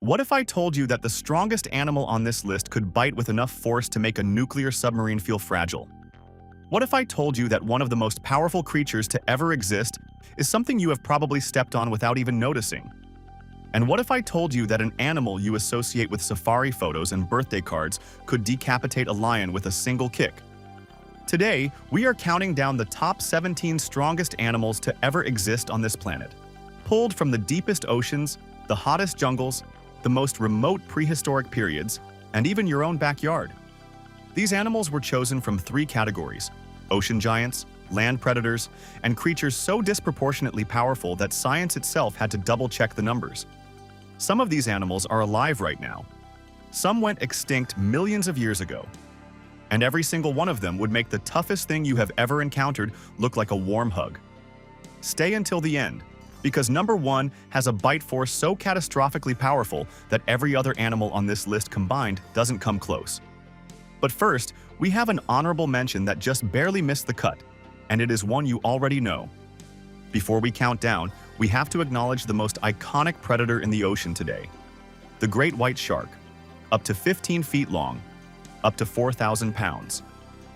What if I told you that the strongest animal on this list could bite with enough force to make a nuclear submarine feel fragile? What if I told you that one of the most powerful creatures to ever exist is something you have probably stepped on without even noticing? And what if I told you that an animal you associate with safari photos and birthday cards could decapitate a lion with a single kick? Today, we are counting down the top 17 strongest animals to ever exist on this planet, pulled from the deepest oceans, the hottest jungles, the most remote prehistoric periods, and even your own backyard. These animals were chosen from 3 categories: ocean giants, land predators, and creatures so disproportionately powerful that science itself had to double-check the numbers. Some of these animals are alive right now. Some went extinct millions of years ago. And every single one of them would make the toughest thing you have ever encountered look like a warm hug. Stay until the end, because number 1 has a bite force so catastrophically powerful that every other animal on this list combined doesn't come close. But first, we have an honorable mention that just barely missed the cut, and it is one you already know. Before we count down, we have to acknowledge the most iconic predator in the ocean today: the great white shark, up to 15 feet long, up to 4,000 pounds.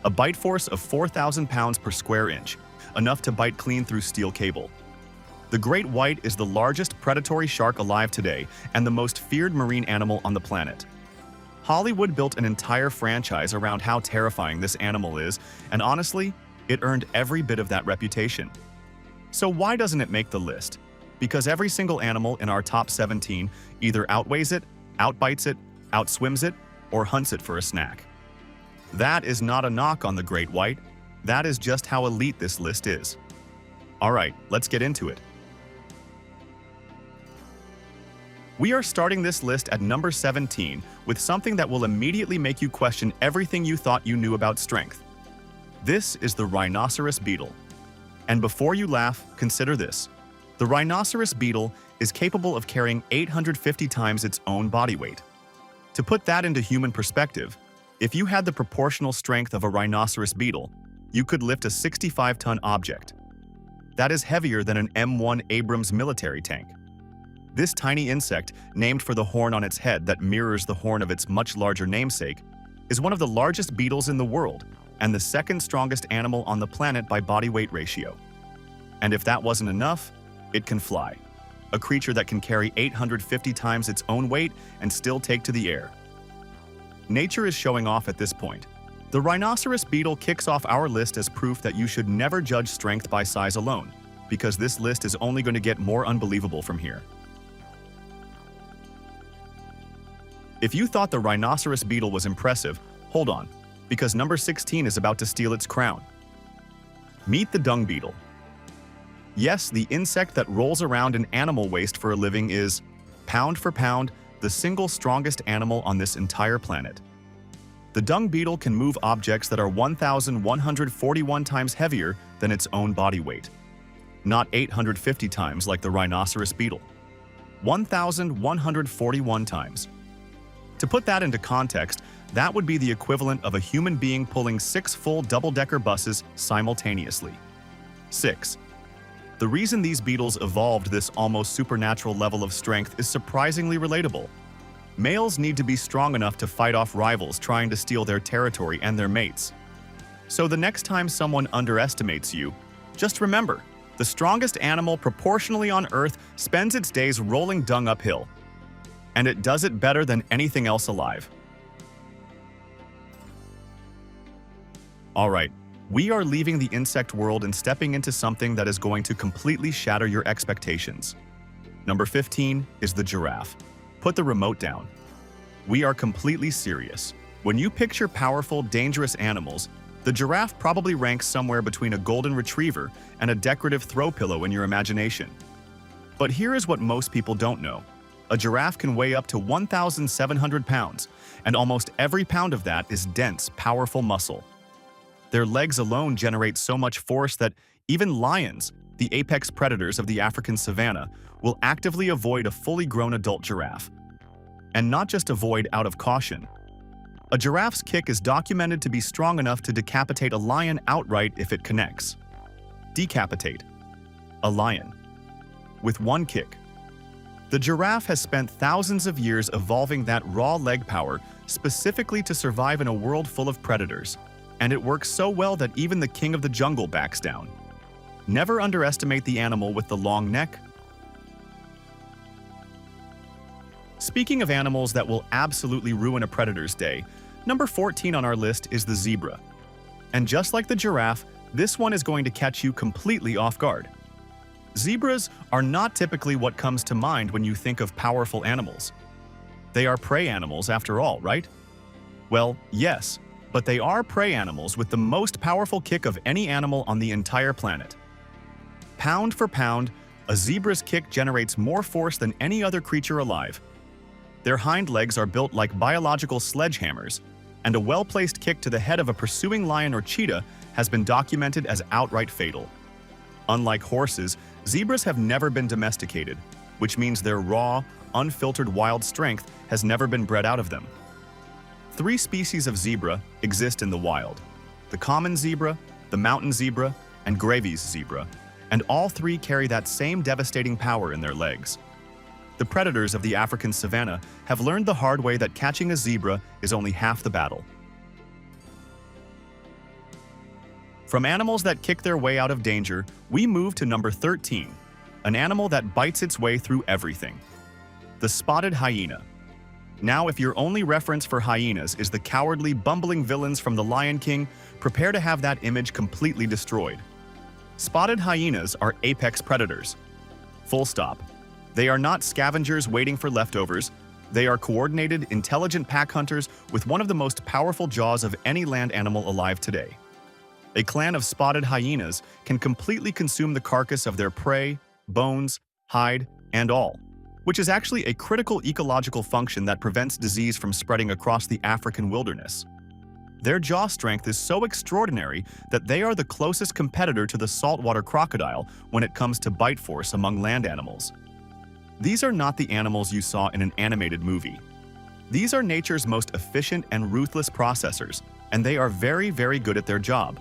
A bite force of 4,000 pounds per square inch, enough to bite clean through steel cable. The great white is the largest predatory shark alive today and the most feared marine animal on the planet. Hollywood built an entire franchise around how terrifying this animal is, and honestly, it earned every bit of that reputation. So why doesn't it make the list? Because every single animal in our top 17 either outweighs it, outbites it, outswims it, or hunts it for a snack. That is not a knock on the great white. That is just how elite this list is. All right, let's get into it. We are starting this list at number 17 with something that will immediately make you question everything you thought you knew about strength. This is the Rhinoceros Beetle. And before you laugh, consider this. The Rhinoceros Beetle is capable of carrying 850 times its own body weight. To put that into human perspective, if you had the proportional strength of a rhinoceros beetle, you could lift a 65-ton object. That is heavier than an M1 Abrams military tank. This tiny insect, named for the horn on its head that mirrors the horn of its much larger namesake, is one of the largest beetles in the world and the second strongest animal on the planet by body weight ratio. And if that wasn't enough, it can fly. A creature that can carry 850 times its own weight and still take to the air. Nature is showing off at this point. The Rhinoceros Beetle kicks off our list as proof that you should never judge strength by size alone, because this list is only going to get more unbelievable from here. If you thought the Rhinoceros Beetle was impressive, hold on, because number 16 is about to steal its crown. Meet the Dung Beetle. Yes, the insect that rolls around in animal waste for a living is, pound for pound, the single strongest animal on this entire planet. The Dung Beetle can move objects that are 1,141 times heavier than its own body weight. Not 850 times like the Rhinoceros Beetle. 1,141 times. To put that into context, that would be the equivalent of a human being pulling 6 full double-decker buses simultaneously. 6. The reason these beetles evolved this almost supernatural level of strength is surprisingly relatable. Males need to be strong enough to fight off rivals trying to steal their territory and their mates. So the next time someone underestimates you, just remember, the strongest animal proportionally on Earth spends its days rolling dung uphill. And it does it better than anything else alive. All right, we are leaving the insect world and stepping into something that is going to completely shatter your expectations. Number 15 is the giraffe. Put the remote down. We are completely serious. When you picture powerful, dangerous animals, the giraffe probably ranks somewhere between a golden retriever and a decorative throw pillow in your imagination. But here is what most people don't know. A giraffe can weigh up to 1,700 pounds, and almost every pound of that is dense, powerful muscle. Their legs alone generate so much force that even lions, the apex predators of the African savanna, will actively avoid a fully grown adult giraffe. And not just avoid out of caution. A giraffe's kick is documented to be strong enough to decapitate a lion outright if it connects. Decapitate a lion with one kick. The giraffe has spent thousands of years evolving that raw leg power specifically to survive in a world full of predators, and it works so well that even the king of the jungle backs down. Never underestimate the animal with the long neck. Speaking of animals that will absolutely ruin a predator's day, number 14 on our list is the zebra. And just like the giraffe, this one is going to catch you completely off guard. Zebras are not typically what comes to mind when you think of powerful animals. They are prey animals after all, right? Well, yes, but they are prey animals with the most powerful kick of any animal on the entire planet. Pound for pound, a zebra's kick generates more force than any other creature alive. Their hind legs are built like biological sledgehammers, and a well-placed kick to the head of a pursuing lion or cheetah has been documented as outright fatal. Unlike horses, zebras have never been domesticated, which means their raw, unfiltered wild strength has never been bred out of them. 3 species of zebra exist in the wild: the common zebra, the mountain zebra, and Gravy's zebra, and all 3 carry that same devastating power in their legs. The predators of the African savanna have learned the hard way that catching a zebra is only half the battle. From animals that kick their way out of danger, we move to number 13, an animal that bites its way through everything: the spotted hyena. Now, if your only reference for hyenas is the cowardly, bumbling villains from The Lion King, prepare to have that image completely destroyed. Spotted hyenas are apex predators. Full stop. They are not scavengers waiting for leftovers. They are coordinated, intelligent pack hunters with one of the most powerful jaws of any land animal alive today. A clan of spotted hyenas can completely consume the carcass of their prey, bones, hide, and all, which is actually a critical ecological function that prevents disease from spreading across the African wilderness. Their jaw strength is so extraordinary that they are the closest competitor to the saltwater crocodile when it comes to bite force among land animals. These are not the animals you saw in an animated movie. These are nature's most efficient and ruthless processors, and they are very, very good at their job.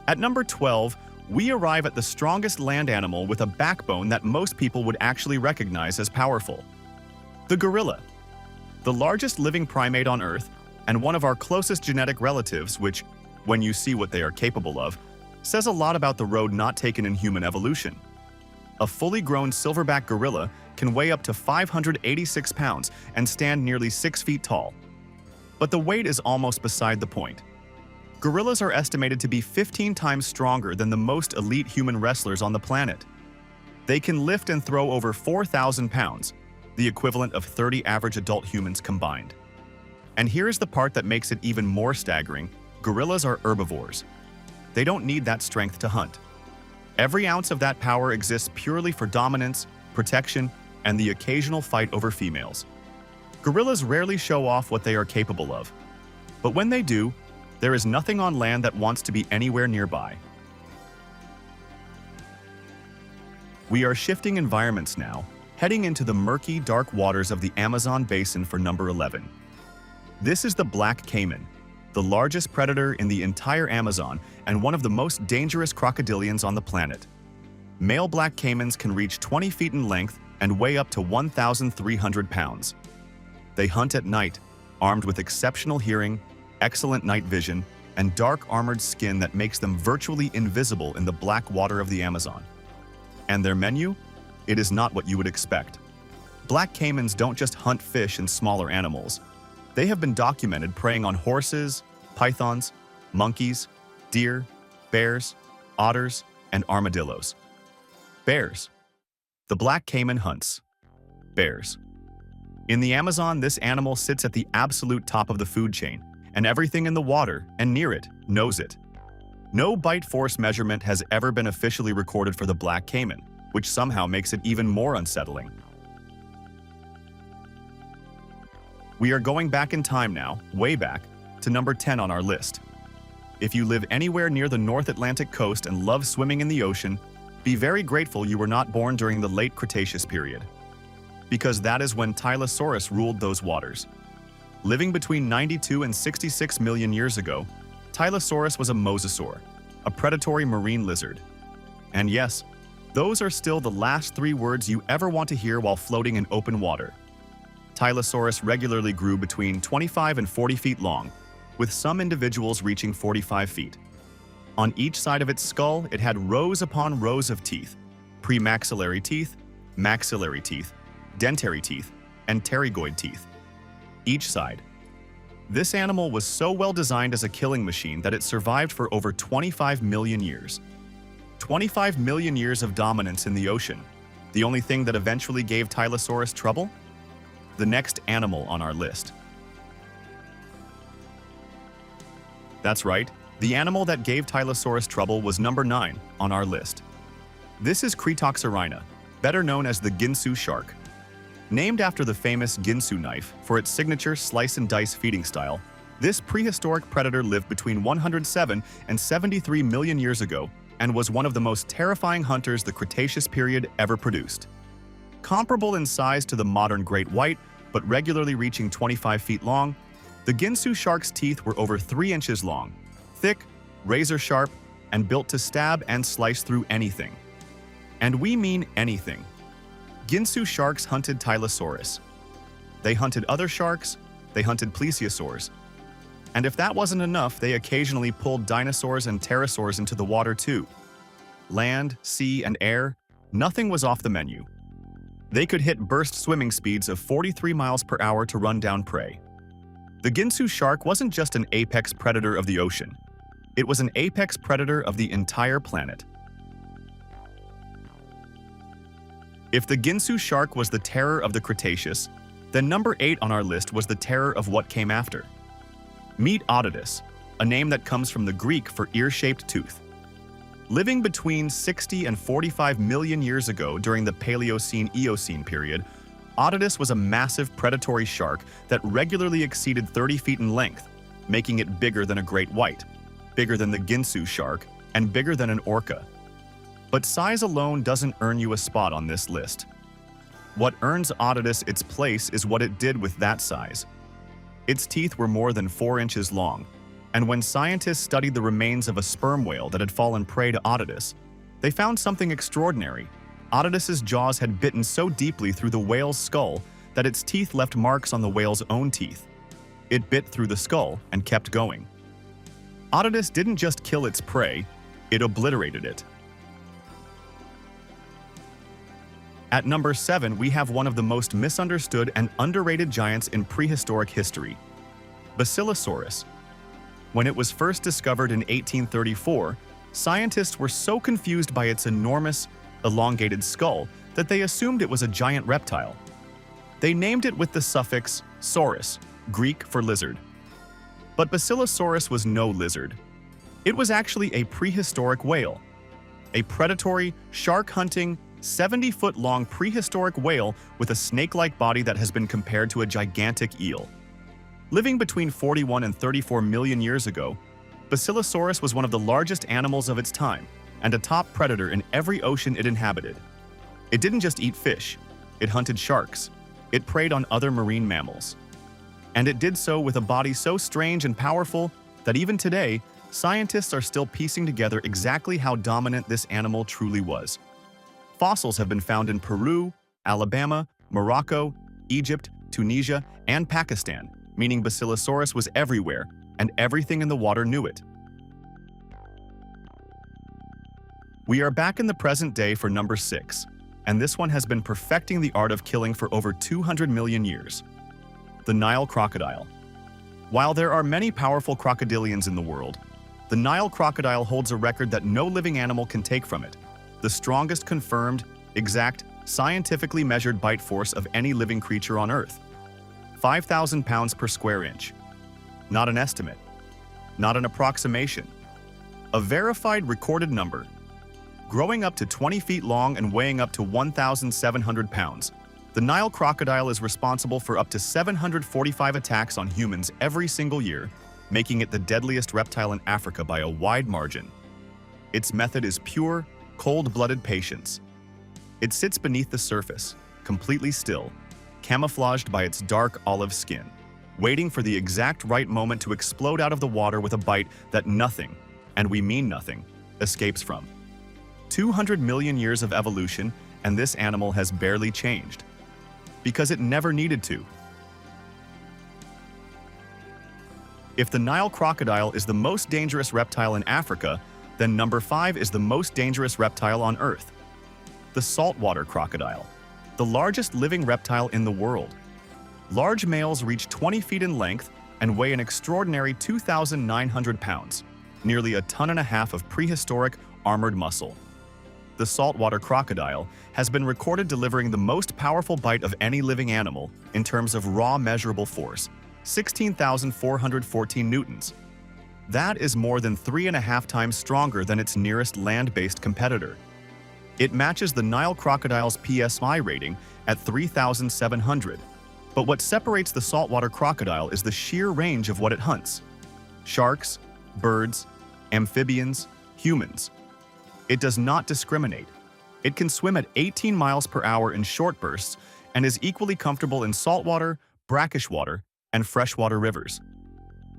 At number 12, we arrive at the strongest land animal with a backbone that most people would actually recognize as powerful: the gorilla. The largest living primate on Earth, and one of our closest genetic relatives, which, when you see what they are capable of, says a lot about the road not taken in human evolution. A fully grown silverback gorilla can weigh up to 586 pounds and stand nearly 6 feet tall. But the weight is almost beside the point. Gorillas are estimated to be 15 times stronger than the most elite human wrestlers on the planet. They can lift and throw over 4,000 pounds, the equivalent of 30 average adult humans combined. And here is the part that makes it even more staggering: gorillas are herbivores. They don't need that strength to hunt. Every ounce of that power exists purely for dominance, protection, and the occasional fight over females. Gorillas rarely show off what they are capable of. But when they do, there is nothing on land that wants to be anywhere nearby. We are shifting environments now, heading into the murky, dark waters of the Amazon basin for number 11. This is the black caiman, the largest predator in the entire Amazon and one of the most dangerous crocodilians on the planet. Male black caimans can reach 20 feet in length and weigh up to 1,300 pounds. They hunt at night, armed with exceptional hearing, excellent night vision, and dark armored skin that makes them virtually invisible in the black water of the Amazon. And their menu? It is not what you would expect. Black caimans don't just hunt fish and smaller animals. They have been documented preying on horses, pythons, monkeys, deer, bears, otters, and armadillos. Bears. The black caiman hunts bears. In the Amazon, this animal sits at the absolute top of the food chain, and everything in the water and near it knows it. No bite force measurement has ever been officially recorded for the black caiman, which somehow makes it even more unsettling. We are going back in time now, way back, to number 10 on our list. If you live anywhere near the North Atlantic coast and love swimming in the ocean, be very grateful you were not born during the late Cretaceous period, because that is when Tylosaurus ruled those waters. Living between 92 and 66 million years ago, Tylosaurus was a mosasaur, a predatory marine lizard. And yes, Those are still the last 3 words you ever want to hear while floating in open water. Tylosaurus regularly grew between 25 and 40 feet long, with some individuals reaching 45 feet. On each side of its skull, it had rows upon rows of teeth: premaxillary teeth, maxillary teeth, dentary teeth, and pterygoid teeth. Each side. This animal was so well designed as a killing machine that it survived for over 25 million years. 25 million years of dominance in the ocean. The only thing that eventually gave Tylosaurus trouble? The next animal on our list. That's right, the animal that gave Tylosaurus trouble was number 9 on our list. This is Cretoxyrhina, better known as the Ginsu shark. Named after the famous Ginsu knife for its signature slice-and-dice feeding style, this prehistoric predator lived between 107 and 73 million years ago and was one of the most terrifying hunters the Cretaceous period ever produced. Comparable in size to the modern great white, but regularly reaching 25 feet long, the Ginsu shark's teeth were over 3 inches long, thick, razor-sharp, and built to stab and slice through anything. And we mean anything. Ginsu sharks hunted Tylosaurus. They hunted other sharks, they hunted plesiosaurs. And if that wasn't enough, they occasionally pulled dinosaurs and pterosaurs into the water too. Land, sea, and air, nothing was off the menu. They could hit burst swimming speeds of 43 miles per hour to run down prey. The Ginsu shark wasn't just an apex predator of the ocean. It was an apex predator of the entire planet. If the Ginsu shark was the terror of the Cretaceous, then number 8 on our list was the terror of what came after. Meet Otodus, a name that comes from the Greek for ear-shaped tooth. Living between 60 and 45 million years ago during the Paleocene-Eocene period, Otodus was a massive predatory shark that regularly exceeded 30 feet in length, making it bigger than a great white, bigger than the Ginsu shark, and bigger than an orca. But size alone doesn't earn you a spot on this list. What earns Otodus its place is what it did with that size. Its teeth were more than 4 inches long, and when scientists studied the remains of a sperm whale that had fallen prey to Otodus, they found something extraordinary. Otodus's jaws had bitten so deeply through the whale's skull that its teeth left marks on the whale's own teeth. It bit through the skull and kept going. Otodus didn't just kill its prey, it obliterated it. At number 7, we have one of the most misunderstood and underrated giants in prehistoric history, Basilosaurus. When it was first discovered in 1834, scientists were so confused by its enormous, elongated skull that they assumed it was a giant reptile. They named it with the suffix saurus, Greek for lizard. But Basilosaurus was no lizard. It was actually a prehistoric whale, a predatory, shark-hunting, 70-foot-long prehistoric whale with a snake-like body that has been compared to a gigantic eel. Living between 41 and 34 million years ago, Basilosaurus was one of the largest animals of its time and a top predator in every ocean it inhabited. It didn't just eat fish, it hunted sharks, it preyed on other marine mammals. And it did so with a body so strange and powerful that even today, scientists are still piecing together exactly how dominant this animal truly was. Fossils have been found in Peru, Alabama, Morocco, Egypt, Tunisia, and Pakistan, meaning Basilosaurus was everywhere, and everything in the water knew it. We are back in the present day for number 6, and this one has been perfecting the art of killing for over 200 million years. The Nile Crocodile. While there are many powerful crocodilians in the world, the Nile Crocodile holds a record that no living animal can take from it. The strongest confirmed, exact, scientifically measured bite force of any living creature on Earth. 5,000 pounds per square inch. Not an estimate. Not an approximation. A verified recorded number. Growing up to 20 feet long and weighing up to 1,700 pounds, the Nile crocodile is responsible for up to 745 attacks on humans every single year, making it the deadliest reptile in Africa by a wide margin. Its method is pure, cold-blooded patience. It sits beneath the surface, completely still, camouflaged by its dark olive skin, waiting for the exact right moment to explode out of the water with a bite that nothing, and we mean nothing, escapes from. 200 million years of evolution, and this animal has barely changed. Because it never needed to. If the Nile crocodile is the most dangerous reptile in Africa, then number 5 is the most dangerous reptile on Earth. The saltwater crocodile, the largest living reptile in the world. Large males reach 20 feet in length and weigh an extraordinary 2,900 pounds, nearly 1.5 tons of prehistoric armored muscle. The saltwater crocodile has been recorded delivering the most powerful bite of any living animal in terms of raw measurable force, 16,414 newtons. That is more than 3.5 times stronger than its nearest land-based competitor. It matches the Nile crocodile's PSI rating at 3,700. But what separates the saltwater crocodile is the sheer range of what it hunts. Sharks, birds, amphibians, humans. It does not discriminate. It can swim at 18 miles per hour in short bursts and is equally comfortable in saltwater, brackish water, and freshwater rivers.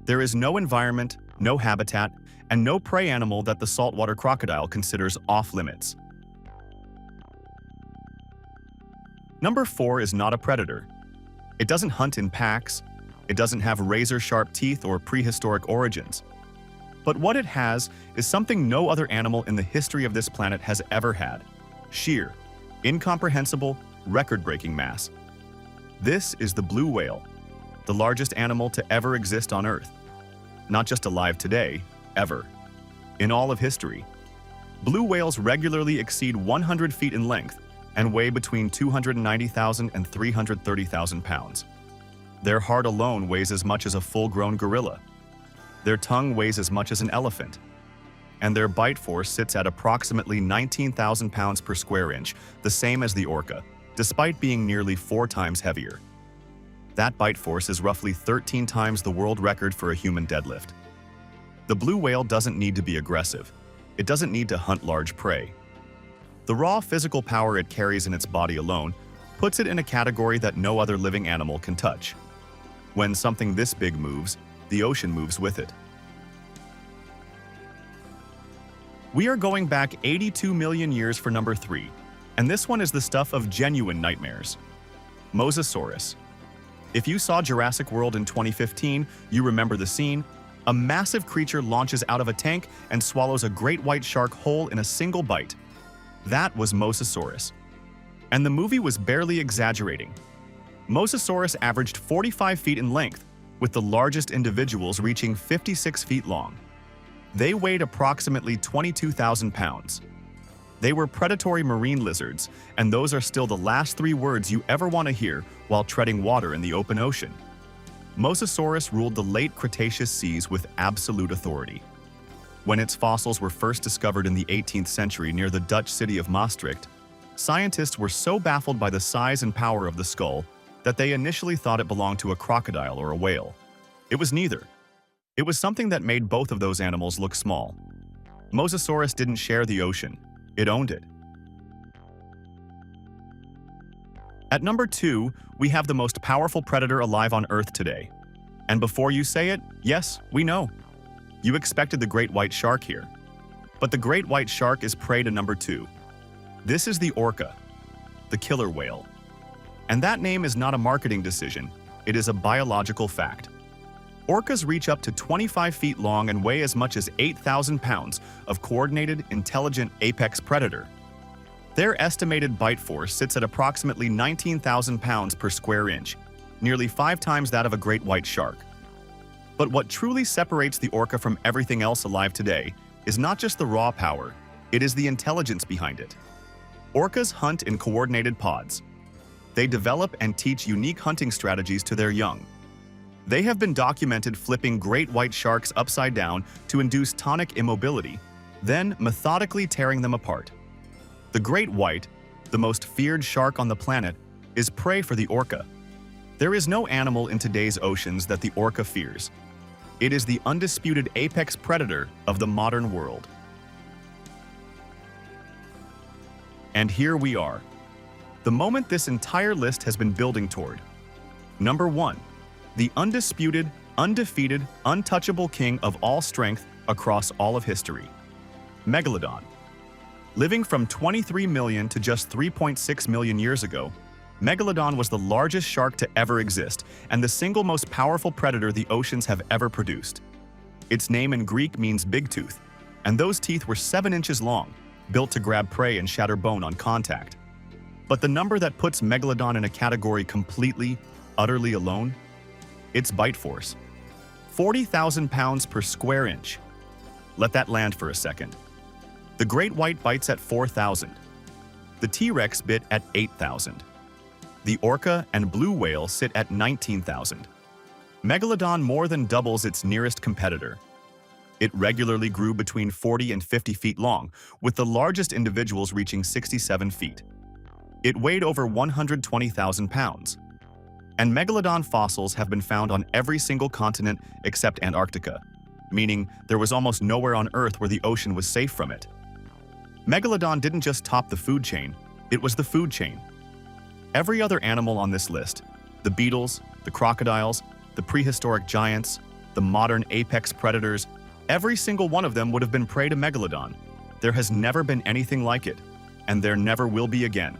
There is no environment, no habitat, and no prey animal that the saltwater crocodile considers off-limits. Number 4 is not a predator. It doesn't hunt in packs. It doesn't have razor-sharp teeth or prehistoric origins. But what it has is something no other animal in the history of this planet has ever had. Sheer, incomprehensible, record-breaking mass. This is the blue whale, the largest animal to ever exist on Earth. Not just alive today, ever. In all of history. Blue whales regularly exceed 100 feet in length and weigh between 290,000 and 330,000 pounds. Their heart alone weighs as much as a full-grown gorilla. Their tongue weighs as much as an elephant. And their bite force sits at approximately 19,000 pounds per square inch, the same as the orca, despite being nearly 4 times heavier. That bite force is roughly 13 times the world record for a human deadlift. The blue whale doesn't need to be aggressive. It doesn't need to hunt large prey. The raw physical power it carries in its body alone puts it in a category that no other living animal can touch. When something this big moves, the ocean moves with it. We are going back 82 million years for number 3, and this one is the stuff of genuine nightmares. Mosasaurus. If you saw Jurassic World in 2015, you remember the scene. A massive creature launches out of a tank and swallows a great white shark whole in a single bite. That was Mosasaurus. And the movie was barely exaggerating. Mosasaurus averaged 45 feet in length, with the largest individuals reaching 56 feet long. They weighed approximately 22,000 pounds. They were predatory marine lizards, and those are still the last 3 words you ever want to hear while treading water in the open ocean. Mosasaurus ruled the late Cretaceous seas with absolute authority. When its fossils were first discovered in the 18th century near the Dutch city of Maastricht, scientists were so baffled by the size and power of the skull that they initially thought it belonged to a crocodile or a whale. It was neither. It was something that made both of those animals look small. Mosasaurus didn't share the ocean. It owned it. At number 2, we have the most powerful predator alive on Earth today. And before you say it, yes, we know. You expected the great white shark here. But the great white shark is prey to number 2. This is the orca, the killer whale. And that name is not a marketing decision, it is a biological fact. Orcas reach up to 25 feet long and weigh as much as 8,000 pounds of coordinated, intelligent apex predator. Their estimated bite force sits at approximately 19,000 pounds per square inch, nearly 5 times that of a great white shark. But what truly separates the orca from everything else alive today is not just the raw power, it is the intelligence behind it. Orcas hunt in coordinated pods. They develop and teach unique hunting strategies to their young. They have been documented flipping great white sharks upside down to induce tonic immobility, then methodically tearing them apart. The great white, the most feared shark on the planet, is prey for the orca. There is no animal in today's oceans that the orca fears. It is the undisputed apex predator of the modern world. And here we are. The moment this entire list has been building toward. Number 1. The undisputed, undefeated, untouchable king of all strength across all of history. Megalodon. Living from 23 million to just 3.6 million years ago, Megalodon was the largest shark to ever exist and the single most powerful predator the oceans have ever produced. Its name in Greek means big tooth, and those teeth were 7 inches long, built to grab prey and shatter bone on contact. But the number that puts Megalodon in a category completely, utterly alone? Its bite force. 40,000 pounds per square inch. Let that land for a second. The great white bites at 4,000. The T-Rex bit at 8,000. The orca and blue whale sit at 19,000. Megalodon more than doubles its nearest competitor. It regularly grew between 40 and 50 feet long, with the largest individuals reaching 67 feet. It weighed over 120,000 pounds. And Megalodon fossils have been found on every single continent except Antarctica, meaning there was almost nowhere on Earth where the ocean was safe from it. Megalodon didn't just top the food chain, it was the food chain. Every other animal on this list, the beetles, the crocodiles, the prehistoric giants, the modern apex predators, every single one of them would have been prey to Megalodon. There has never been anything like it, and there never will be again.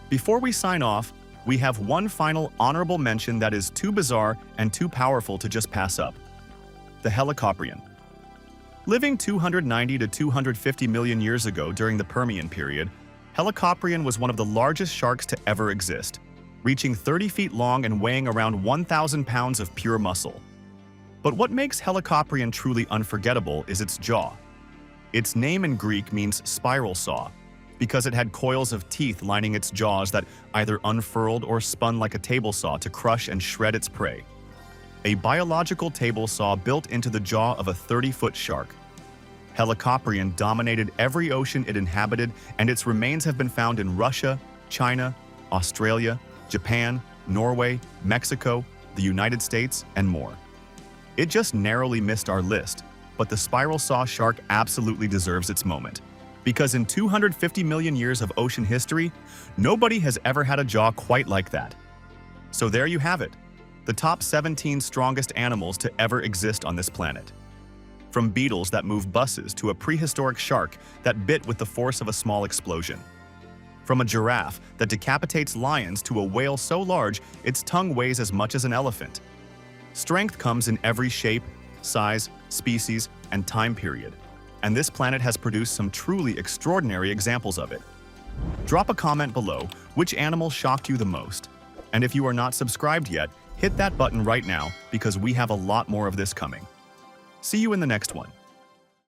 Before we sign off, we have one final honorable mention that is too bizarre and too powerful to just pass up. The Helicoprion. Living 290 to 250 million years ago during the Permian period, Helicoprion was one of the largest sharks to ever exist, reaching 30 feet long and weighing around 1,000 pounds of pure muscle. But what makes Helicoprion truly unforgettable is its jaw. Its name in Greek means spiral saw, because it had coils of teeth lining its jaws that either unfurled or spun like a table saw to crush and shred its prey. A biological table saw built into the jaw of a 30-foot shark. Helicoprion dominated every ocean it inhabited, and its remains have been found in Russia, China, Australia, Japan, Norway, Mexico, the United States, and more. It just narrowly missed our list, but the spiral saw shark absolutely deserves its moment. Because in 250 million years of ocean history, nobody has ever had a jaw quite like that. So there you have it, the top 17 strongest animals to ever exist on this planet. From beetles that move buses to a prehistoric shark that bit with the force of a small explosion. From a giraffe that decapitates lions to a whale so large its tongue weighs as much as an elephant. Strength comes in every shape, size, species, and time period. And this planet has produced some truly extraordinary examples of it. Drop a comment below which animal shocked you the most. And if you are not subscribed yet, hit that button right now because we have a lot more of this coming. See you in the next one.